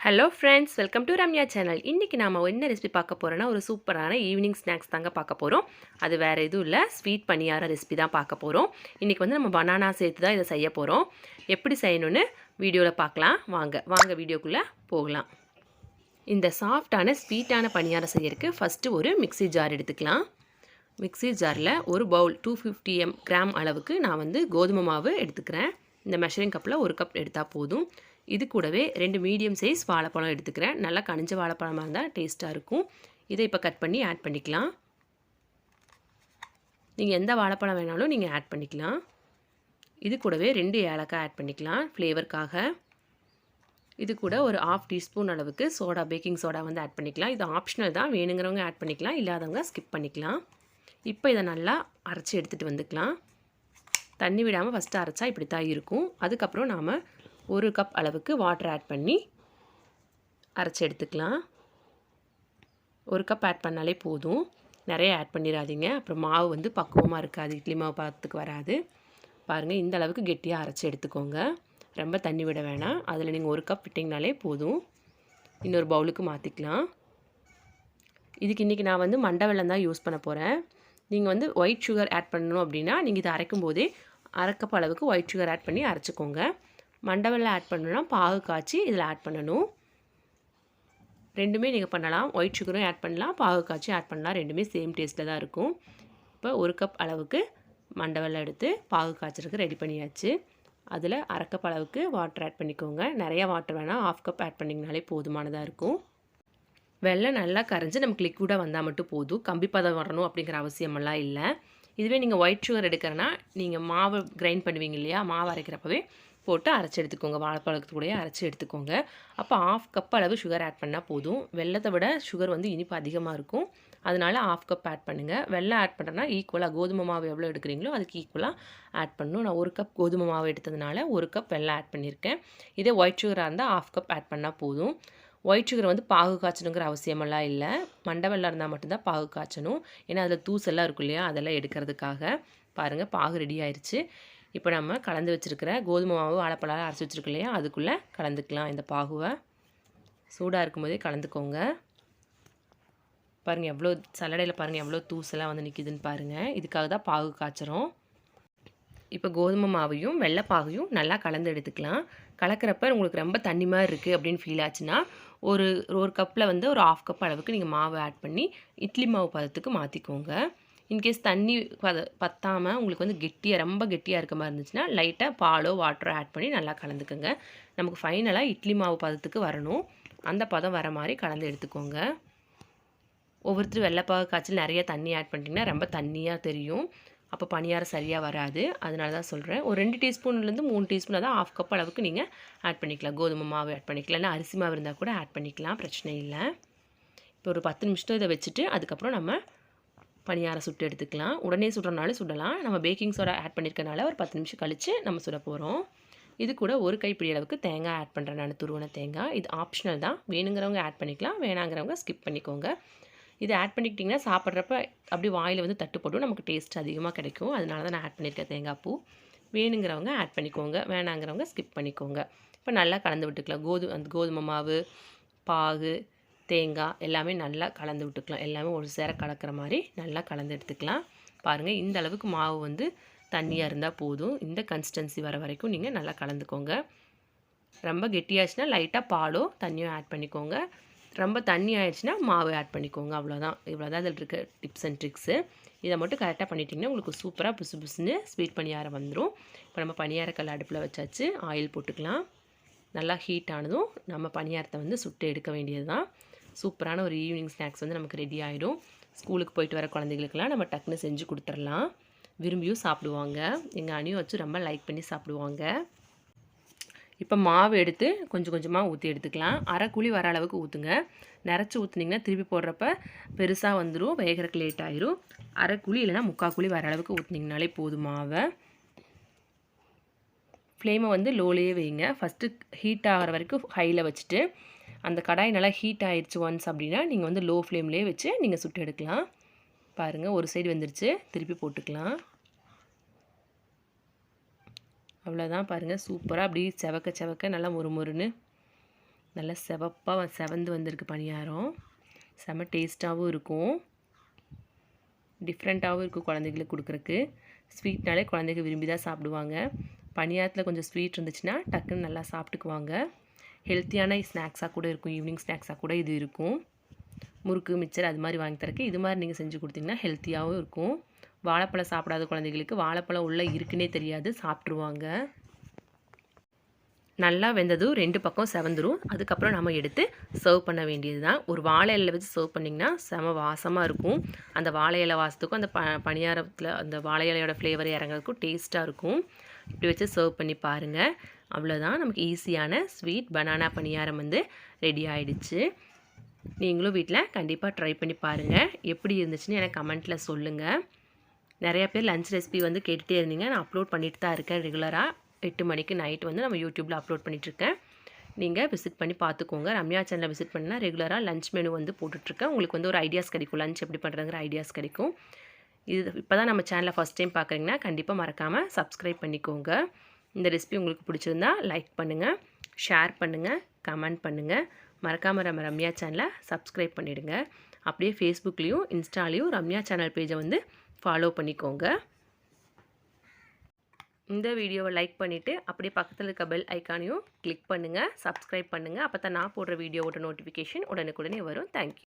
Hello friends, welcome to Ramya channel. இன்றைக்கி நாம் என்ன ரெசிபி பார்க்க போகிறோன்னா, ஒரு சூப்பரான ஈவினிங் ஸ்நாக்ஸ் தாங்க பார்க்க போகிறோம். அது வேறு எதுவும் இல்லை, ஸ்வீட் பணியார ரெசிபி தான் பார்க்க போகிறோம். இன்றைக்கி வந்து நம்ம பனானா சேர்த்து தான் இதை செய்ய போகிறோம். எப்படி செய்யணும்னு வீடியோவில் பார்க்கலாம். வாங்க வீடியோக்குள்ளே போகலாம். இந்த சாஃப்டான ஸ்வீட்டான பணியாரம் செய்யறதுக்கு ஃபஸ்ட்டு ஒரு மிக்ஸி ஜார் எடுத்துக்கலாம். மிக்ஸி ஜாரில் ஒரு பவுல் 250 கிராம் அளவுக்கு நான் வந்து கோதுமை மாவு எடுத்துக்கிறேன். இந்த மெஷரிங் கப்பில் ஒரு கப் எடுத்தால் போதும். இது கூடவே 2 மீடியம் சைஸ் வாழைப்பழம் எடுத்துக்கிறேன். நல்லா கனிஞ்ச வாழைப்பழமாக இருந்தால் டேஸ்ட்டாக இருக்கும். இதை இப்போ கட் பண்ணி ஆட் பண்ணிக்கலாம். நீங்கள் எந்த வாழைப்பழம் வேணாலும் நீங்கள் ஆட் பண்ணிக்கலாம். இது கூடவே 2 ஏலக்காய் ஆட் பண்ணிக்கலாம் ஃப்ளேவருக்காக. இது கூட ஒரு 1/2 டீஸ்பூன் அளவுக்கு சோடா, பேக்கிங் சோடா வந்து ஆட் பண்ணிக்கலாம். இது ஆப்ஷனல் தான், வேணுங்கிறவங்க ஆட் பண்ணிக்கலாம், இல்லாதவங்க ஸ்கிப் பண்ணிக்கலாம். இப்போ இதை நல்லா அரைச்சி எடுத்துகிட்டு வந்துக்கலாம். தண்ணி விடாமல் ஃபஸ்ட்டு அரைச்சா இப்படி தான் இருக்கும். அதுக்கப்புறம் நாம் 1 கப் அளவுக்கு வாட்டர் ஆட் பண்ணி அரைச்சி எடுத்துக்கலாம். 1 கப் ஆட் பண்ணாலே போதும், நிறைய ஆட் பண்ணிடாதீங்க, அப்புறம் மாவு வந்து பக்குவமாக இருக்காது, இட்லி மாவு பார்த்துக்கு வராது. பாருங்கள், இந்த அளவுக்கு கெட்டியாக அரைச்சி எடுத்துக்கோங்க. ரொம்ப தண்ணி விட வேணாம். அதில் நீங்கள் 1 கப் விட்டிங்கனாலே போதும். இன்னொரு பவுலுக்கு மாற்றிக்கலாம். இதுக்கு இன்றைக்கி நான் வந்து மண்டை வெல்லம் தான் யூஸ் பண்ண போகிறேன். நீங்கள் வந்து ஒயிட் சுகர் ஆட் பண்ணணும் அப்படின்னா நீங்கள் இதை அரைக்கும் போதே 1/2 கப் அளவுக்கு ஒயிட் சுகர் ஆட் பண்ணி அரைச்சிக்கோங்க. மண்டை வெல்லம் ஆட் பண்ணணும்னா பாகு காய்ச்சி இதில் ஆட் பண்ணணும். ரெண்டுமே நீங்கள் பண்ணலாம், ஒயிட் சுகரும் ஆட் பண்ணலாம், பாகு காய்ச்சி ஆட் பண்ணலாம். ரெண்டுமே சேம் டேஸ்ட்டில் தான் இருக்கும். இப்போ 1 கப் அளவுக்கு மண்டை வெல்லம் எடுத்து பாகு காய்ச்சறதுக்கு ரெடி பண்ணியாச்சு. அதில் 1/2 கப் அளவுக்கு வாட்டர் ஆட் பண்ணிக்கோங்க. நிறையா வாட்டர் வேணால் 1/2 கப் ஆட் பண்ணிங்கனாலே போதுமானதாக இருக்கும். வெல்லம் நல்லா கரைஞ்சி நமக்கு லிக்விடாக வந்தால் மட்டும் போதும், கம்பி பதம் வரணும் அப்படிங்கிற அவசியமெல்லாம் இல்லை. இதுவே நீங்கள் ஒயிட் சுகர் எடுக்கிறனா நீங்கள் மாவு கிரைண்ட் பண்ணுவீங்க இல்லையா, மாவு அரைக்கிறப்பவே போட்டு அரைச்சி எடுத்துக்கோங்க. வாழைப்பழத்துக்கூடயே அரைச்சி எடுத்துக்கோங்க. அப்போ 1/2 கப் அளவு சுகர் ஆட் பண்ணால் போதும். வெல்லத்தை விட சுகர் வந்து இனிப்பு அதிகமாக இருக்கும், அதனால் 1/2 கப் ஆட் பண்ணுங்கள். வெல்லம் ஆட் பண்ணுறேன்னா ஈக்குவலாக கோதுமை மாவு எவ்வளோ எடுக்கிறீங்களோ அதுக்கு ஈக்குவலாக ஆட் பண்ணணும். நான் 1 கப் கோதுமை மாவு எடுத்ததுனால 1 கப் வெல்லம் ஆட் பண்ணியிருக்கேன். இதே ஒயிட் சுகராக இருந்தால் 1/2 கப் ஆட் பண்ணால் போதும். ஒயிட் சுகர் வந்து பாகு காய்ச்சணுங்கிற அவசியமெல்லாம் இல்லை, மண்டை வெல்லம் இருந்தால் மட்டும்தான் பாகு காய்ச்சணும். ஏன்னா அதில் தூசெல்லாம் இருக்கும் இல்லையா, அதெல்லாம் எடுக்கிறதுக்காக. பாருங்கள், பாகு ரெடி ஆயிடுச்சு. இப்போ நம்ம கலந்து வச்சுருக்கிற கோதுமை மாவு, வாழைப்பழம் அரைச்சி வச்சுருக்கோம் இல்லையா, அதுக்குள்ளே கலந்துக்கலாம். இந்த பாகுவை சூடாக இருக்கும்போதே கலந்துக்கோங்க. பாருங்கள், எவ்வளோ சல்லடையில் பாருங்கள் எவ்வளோ தூசெல்லாம் வந்து நிற்கிதுன்னு பாருங்கள். இதுக்காக தான் பாகு காய்ச்சறோம். இப்போ கோதுமை மாவையும் வெள்ளைப்பாகையும் நல்லா கலந்து எடுத்துக்கலாம். கலக்கிறப்ப உங்களுக்கு ரொம்ப தண்ணி மாதிரி இருக்குது அப்படின்னு ஃபீல் ஆச்சுன்னா ஒரு கப்பில் வந்து ஒரு 1/2 கப் அளவுக்கு நீங்கள் மாவு ஆட் பண்ணி இட்லி மாவு பதத்துக்கு மாற்றிக்கோங்க. இன்கேஸ் தண்ணி பற்றாமல் உங்களுக்கு வந்து ரொம்ப கெட்டியாக இருக்க மாதிரி இருந்துச்சுன்னா லைட்டாக பாலோ வாட்டரோ ஆட் பண்ணி நல்லா கலந்துக்கோங்க. நமக்கு ஃபைனலாக இட்லி மாவு பதத்துக்கு வரணும், அந்த பதம் வர மாதிரி கலந்து எடுத்துக்கோங்க. ஒவ்வொருத்தரும் வெள்ளைப்பாகு காய்ச்சல் நிறைய தண்ணி ஆட் பண்ணிட்டிங்கன்னா ரொம்ப தண்ணியாக தெரியும், அப்போ பணியாரம் சரியாக வராது. அதனால தான் சொல்கிறேன். ஒரு 2 டீஸ்பூன்லேருந்து 3 டீஸ்பூன், அதான் 1/2 கப் அளவுக்கு நீங்கள் ஆட் பண்ணிக்கலாம். கோதுமை மாவு ஆட் பண்ணிக்கலாம், இல்லை அரிசி மாவு இருந்தால் கூட ஆட் பண்ணிக்கலாம், பிரச்சனை இல்லை. இப்போ ஒரு 10 நிமிஷம் இதை வச்சுட்டு அதுக்கப்புறம் நம்ம பணியாரம் சுட்டு எடுத்துக்கலாம். உடனே சுடுறனாலும் சுடலாம், நம்ம பேக்கிங் சோடா ஆட் பண்ணியிருக்கனால ஒரு 10 நிமிஷம் கழித்து நம்ம சுட போகிறோம். இது கூட ஒரு கைப்பிடி அளவுக்கு தேங்காய் ஆட் பண்ணுறேன் நான், துருவன தேங்காய். இது ஆப்ஷனல் தான், வேணுங்கிறவங்க ஆட் பண்ணிக்கலாம், வேணாங்கிறவங்க ஸ்கிப் பண்ணிக்கோங்க. இதை ஆட் பண்ணிக்கிட்டிங்கன்னா சாப்பிட்றப்ப அப்படி வாயில் வந்து தட்டு போட்டும், நமக்கு டேஸ்ட் அதிகமாக கிடைக்கும். அதனால தான் நான் ஆட் பண்ணியிருக்கேன் தேங்காய் பூ. வேணுங்கிறவங்க ஆட் பண்ணிக்கோங்க, வேணாங்கிறவங்க ஸ்கிப் பண்ணிக்கோங்க. இப்போ நல்லா கலந்து விட்டுக்கலாம். அந்த கோதுமை மாவு, பாகு, தேங்காய் எல்லாமே நல்லா கலந்து விட்டுக்கலாம். எல்லாமே ஒரு சேர கலக்கிற மாதிரி நல்லா கலந்து எடுத்துக்கலாம். பாருங்கள், இந்த அளவுக்கு மாவு வந்து தண்ணியாக இருந்தால் போதும். இந்த கன்சிஸ்டன்சி வர வரைக்கும் நீங்கள் நல்லா கலந்துக்கோங்க. ரொம்ப கெட்டியாச்சுன்னா லைட்டாக பாலோ தண்ணியோ ஆட் பண்ணிக்கோங்க. ரொம்ப தண்ணி ஆயிடுச்சுன்னா மாவு ஆட் பண்ணிக்கோங்க. அவ்வளோதான், இவ்வளோதான் இதில் இருக்க டிப்ஸ் அண்ட் ட்ரிக்ஸு. இதை மட்டும் கரெக்டாக பண்ணிட்டிங்கன்னா உங்களுக்கு சூப்பராக புசு புசுன்னு ஸ்வீட் பணியாரம் வந்துடும். இப்போ நம்ம பணியாரக்கல் அடுப்பில் வச்சாச்சு, ஆயில் போட்டுக்கலாம். நல்லா ஹீட் ஆனதும் நம்ம பணியாரத்தை வந்து சுட்டு எடுக்க வேண்டியது தான். சூப்பரான ஒரு ஈவினிங் ஸ்நாக்ஸ் வந்து நமக்கு ரெடி ஆகிடும். ஸ்கூலுக்கு போயிட்டு வர குழந்தைகளுக்கெல்லாம் நம்ம டக்குன்னு செஞ்சு கொடுத்துடலாம், விரும்பியும் சாப்பிடுவாங்க. எங்கள் அணியும் வச்சு ரொம்ப லைக் பண்ணி சாப்பிடுவாங்க. இப்போ மாவு எடுத்து கொஞ்சம் கொஞ்சமாக ஊற்றி எடுத்துக்கலாம். அரை குழி வர அளவுக்கு ஊற்றுங்க. நிறச்சி ஊற்றுனீங்கன்னா திருப்பி போடுறப்ப பெருசாக வந்துடும், வேகிறதுக்கு லேட் ஆயிரும். அரை குழி இல்லைனா 3/4 குழி வர அளவுக்கு ஊற்றுனீங்கனாலே போதும். மாவை ஃப்ளேமை வந்து லோலேயே வைங்க. ஃபஸ்ட்டு ஹீட் ஆகிற வரைக்கும் ஹையில் வச்சுட்டு, அந்த கடாய் நல்லா ஹீட் ஆகிடுச்சு ஒன்ஸ் அப்படின்னா நீங்கள் வந்து லோ ஃப்ளேம்லேயே வச்சு நீங்கள் சுட்டு எடுக்கலாம். பாருங்கள், ஒரு சைடு வந்துருச்சு, திருப்பி போட்டுக்கலாம். அவ்வளோதான், பாருங்கள், சூப்பராக அப்படி செவக்க நல்லா மொறுமொறுன்னு நல்லா செவப்பாக செவந்து வந்திருக்கு பணியாரம். செம டேஸ்ட்டாகவும் இருக்கும், டிஃப்ரெண்ட்டாகவும் இருக்கும் குழந்தைங்களுக்கு கொடுக்குறக்கு. ஸ்வீட்னாலே குழந்தைங்க விரும்பி தான் சாப்பிடுவாங்க. பணியாரத்தில் கொஞ்சம் ஸ்வீட் இருந்துச்சுன்னா டக்குன்னு நல்லா சாப்பிட்டுக்குவாங்க. ஹெல்த்தியான ஸ்நாக்ஸாக கூட இருக்கும், ஈவினிங் ஸ்நாக்ஸாக கூட இது இருக்கும். முறுக்கு மிச்சர் அது மாதிரி வாங்கி தரக்கு இது மாதிரி நீங்கள் செஞ்சு கொடுத்தீங்கன்னா ஹெல்த்தியாகவும் இருக்கும். வாழைப்பழம் சாப்பிடாத குழந்தைகளுக்கு வாழைப்பழம் உள்ளே இருக்குன்னே தெரியாது, சாப்பிட்ருவாங்க. நல்லா வெந்ததும் 2 பக்கம் செவந்துடும். அதுக்கப்புறம் நம்ம எடுத்து சர்வ் பண்ண வேண்டியது தான். ஒரு வாழை இலையில் வச்சு சர்வ் பண்ணிங்கன்னா செம வாசமாக இருக்கும். அந்த வாழை இலை வாசத்துக்கும் அந்த பணியாரத்தில் அந்த வாழை இலையோட ஃப்ளேவர் இறங்குறதுக்கும் டேஸ்ட்டாக இருக்கும். இப்படி வச்சு சர்வ் பண்ணி பாருங்கள். அவ்வளோதான், நமக்கு ஈஸியான ஸ்வீட் பனானா பணியாரம் வந்து ரெடி ஆகிடுச்சு. நீங்களும் வீட்டில் கண்டிப்பாக ட்ரை பண்ணி பாருங்கள். எப்படி இருந்துச்சுன்னு எனக்கு கமெண்ட்டில் சொல்லுங்கள். நிறையா பேர் லஞ்ச் ரெசிபி வந்து கேட்டுகிட்டே இருந்தீங்க. நான் அப்லோட் பண்ணிட்டு தான் இருக்கேன். ரெகுலராக 8 மணிக்கு நைட் வந்து நம்ம யூடியூப்பில் அப்லோட் பண்ணிகிட்ருக்கேன். நீங்கள் விசிட் பண்ணி பார்த்துக்கோங்க. ரம்யா சேனலை விசிட் பண்ணால் ரெகுலராக லஞ்ச் மெனு வந்து போட்டுட்ருக்கேன். உங்களுக்கு வந்து ஒரு ஐடியாஸ் கிடைக்கும், லஞ்ச் எப்படி பண்ணுறதுங்கிற ஐடியாஸ் கிடைக்கும். இது இப்போ தான் நம்ம சேனலை ஃபஸ்ட் டைம் பார்க்குறீங்கன்னா கண்டிப்பாக மறக்காமல் சப்ஸ்கிரைப் பண்ணிக்கோங்க. இந்த ரெசிபி உங்களுக்கு பிடிச்சிருந்தா லைக் பண்ணுங்கள், ஷேர் பண்ணுங்கள், கமெண்ட் பண்ணுங்கள். மறக்காமல் நம்ம ரம்யா சேனலை சப்ஸ்கிரைப் பண்ணிவிடுங்க. அப்படியே ஃபேஸ்புக்லேயும் இன்ஸ்டாலேயும் ரம்யா சேனல் பேஜை வந்து ஃபாலோ பண்ணிக்கோங்க. இந்த வீடியோவை லைக் பண்ணிவிட்டு அப்படியே பக்கத்தில் இருக்க பெல் ஐக்கானையும் கிளிக் பண்ணுங்கள், சப்ஸ்கிரைப் பண்ணுங்கள். அப்போ தான் நான் போடுற வீடியோவோட நோட்டிஃபிகேஷன் உடனுக்குடனே வரும். தேங்க்யூ.